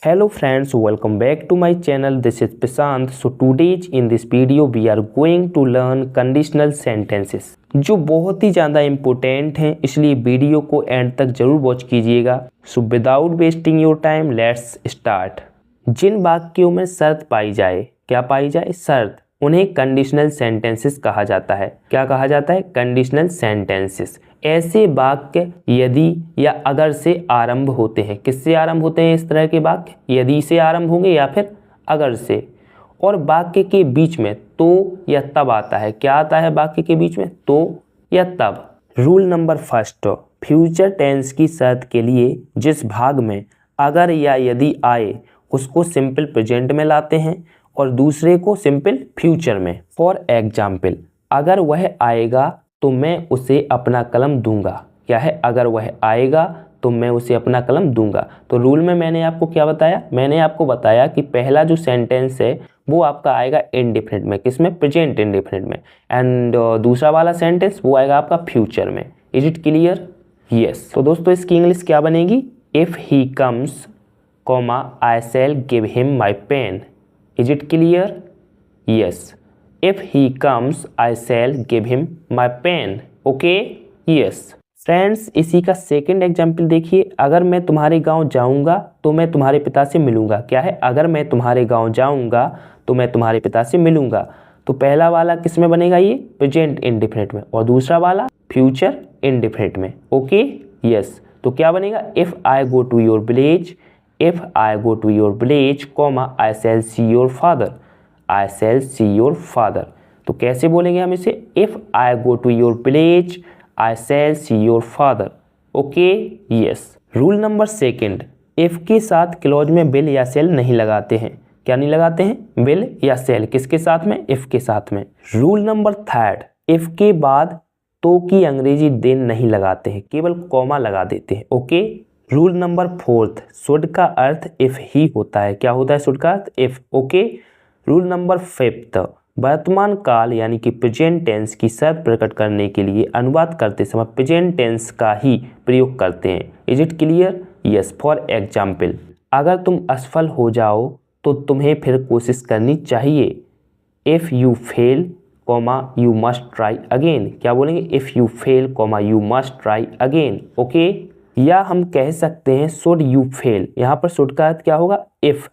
Hello friends, welcome back to my channel. This is Prashant. So today in this video we are going to learn conditional sentences जो बहुत ही ज़्यादा important हैं, इसलिए video को and तक जरूर watch कीजिएगा। So without wasting your time let's start. जिन वाक्यों में शर्त पाई जाए, क्या पाई जाए? शर्त, उन्हें कंडीशनल सेंटेंसेस कहा जाता है। क्या कहा जाता है? Conditional sentences. ऐसे वाक्य यदि या अगर से आरंभ होते हैं। किससे आरंभ होते हैं इस तरह के वाक्य? यदि से आरंभ होंगे या फिर अगर से। और वाक्य के बीच में तो या तब आता है। क्या आता है वाक्य के बीच में? तो या तब। Rule number first, future tense की शर्त के लिए जिस भाग में अगर या यदि आए उसको सिंपल प्रेजेंट में लाते हैं और दूसरे को सिंपल फ्यूचर में। फॉर एग्जाम्पल, अगर वह आएगा तो मैं उसे अपना कलम दूंगा। क्या है? अगर वह आएगा तो मैं उसे अपना कलम दूंगा। तो रूल में मैंने आपको क्या बताया? मैंने आपको बताया कि पहला जो सेंटेंस है वो आपका आएगा इंडेफिनिट में। किसमें? प्रेजेंट इंडेफिनिट में। एंड दूसरा वाला सेंटेंस वो आएगा आपका फ्यूचर में। Is it clear? यस। तो दोस्तों इसकी इंग्लिश क्या बनेगी? If he comes comma I shall give him my pen. Is it clear? Yes. If he comes, I shall give him my pen. Okay? Yes. Friends इसी का second example देखिए। अगर मैं तुम्हारे गांव जाऊंगा तो मैं तुम्हारे पिता से मिलूंगा। क्या है? अगर मैं तुम्हारे गांव जाऊंगा तो मैं तुम्हारे पिता से मिलूंगा। तो पहला वाला किस में बनेगा? ये प्रेजेंट इंडेफिनिट में, और दूसरा वाला फ्यूचर इंडेफिनिट में। ओके? यस। तो क्या बनेगा? If I go to your village, if I go to your village comma I shall see your father, I shall see your father। तो कैसे बोलेंगे हम इसे? If I go to your village, I shall see your father। Okay? Yes. Rule number second, if के साथ clause में will या shall नहीं लगाते हैं। क्या नहीं लगाते हैं? will या shall। किसके साथ में? if के साथ में। रूल नंबर थर्ड, if के बाद तो की अंग्रेजी देन नहीं लगाते हैं, केवल कॉमा लगा देते हैं। Okay? Rule number fourth, should का अर्थ if ही होता है। क्या होता है शुड का अर्थ? if। Okay? Rule number fifth, वर्तमान काल यानी कि प्रेजेंट टेंस की शर्त प्रकट करने के लिए अनुवाद करते समय प्रेजेंट टेंस का ही प्रयोग करते हैं। Is it clear? Yes. For example, अगर तुम असफल हो जाओ तो तुम्हें फिर कोशिश करनी चाहिए। If you fail comma you must try again. क्या बोलेंगे? If you fail comma you must try again. Okay? या हम कह सकते हैं शुड यू फेल। यहाँ पर शुड का अर्थ क्या होगा? इफ़।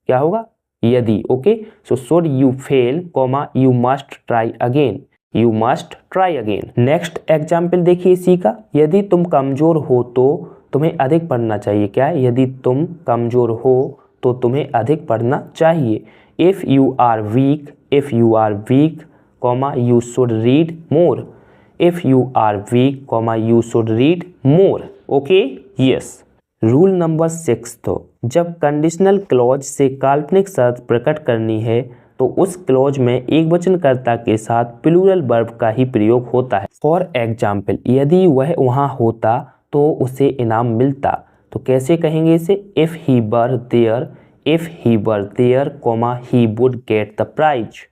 क्या होगा? यदि। Okay? So should you fail comma you must try again, you must try again. Next example देखिए इसी का, यदि तुम कमजोर हो तो तुम्हें अधिक पढ़ना चाहिए। क्या है? यदि तुम कमजोर हो तो तुम्हें अधिक पढ़ना चाहिए। If you are weak, if you are weak comma you should read more, if you are weak comma you should read more. Okay? Yes. Rule number six, जब कंडीशनल क्लॉज से काल्पनिक शर्त प्रकट करनी है तो उस क्लॉज में एक वचनकर्ता के साथ प्लूरल वर्ब का ही प्रयोग होता है। फॉर एग्जाम्पल, यदि वह वहाँ होता तो उसे इनाम मिलता। तो कैसे कहेंगे इसे? If he were there, if he were there comma he would get the prize,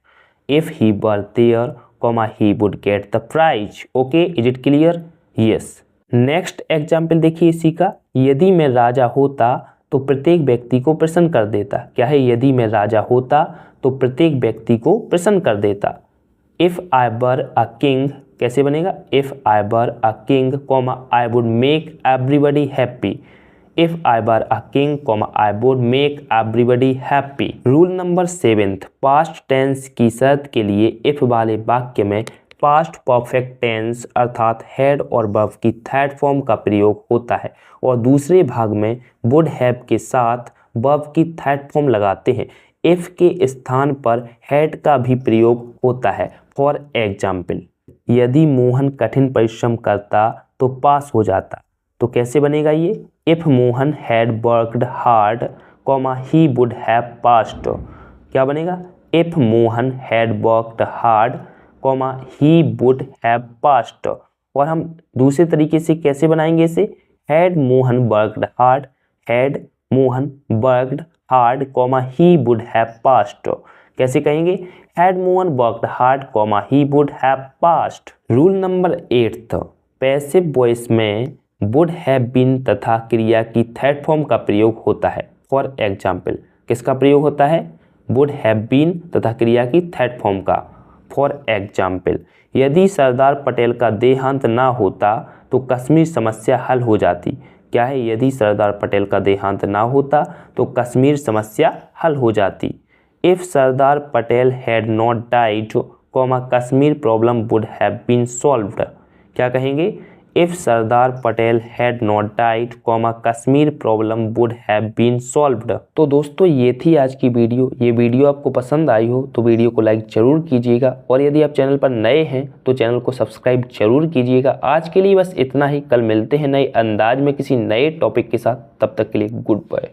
if he were there comma he would get the prize. Okay? Is it clear? Yes. Next example देखिए इसी का, यदि मैं राजा होता तो प्रत्येक व्यक्ति को प्रसन्न कर देता। क्या है? यदि मैं राजा होता तो प्रत्येक व्यक्ति को प्रसन्न कर देता। If I were a king, कैसे बनेगा? If I were a king comma I would make everybody happy, if I were a king comma I would make everybody happy. Rule number seventh, past tense की शर्त के लिए इफ़ वाले वाक्य में पास्ट परफेक्ट टेंस अर्थात हैड और वर्ब की थर्ड फॉर्म का प्रयोग होता है और दूसरे भाग में वुड हैव के साथ वर्ब की थर्ड फॉर्म लगाते हैं। इफ के स्थान पर हैड का भी प्रयोग होता है। फॉर एग्जाम्पल, यदि मोहन कठिन परिश्रम करता तो पास हो जाता। तो कैसे बनेगा ये? If Mohan had worked hard comma he would have passed. क्या बनेगा? If Mohan had worked hard comma he would have passed. और हम दूसरे तरीके से कैसे बनाएंगे इसे? Had Mohan worked hard, had Mohan worked hard comma he would have passed. कैसे कहेंगे? Had Mohan worked hard comma he would have passed. Rule number 8, passive voice में वुड हैव बीन तथा क्रिया की थर्ड फॉर्म का प्रयोग होता है। फॉर एग्जाम्पल किसका प्रयोग होता है, वुड हैव बीन तथा क्रिया की थर्ड फॉर्म का फॉर एग्जाम्पल। यदि सरदार पटेल का देहांत ना होता तो कश्मीर समस्या हल हो जाती। क्या है, यदि सरदार पटेल का देहांत ना होता तो कश्मीर समस्या हल हो जाती। If Sardar Patel had not died Kashmir problem would have been solved. क्या कहेंगे, if Sardar Patel had not died Kashmir problem would have been solved. तो दोस्तों ये थी आज की वीडियो। ये वीडियो आपको पसंद आई हो तो वीडियो को लाइक जरूर कीजिएगा और यदि आप चैनल पर नए हैं तो चैनल को सब्सक्राइब जरूर कीजिएगा। आज के लिए बस इतना ही। कल मिलते हैं नए अंदाज में किसी नए टॉपिक के साथ। तब तक के लिए गुड बाय।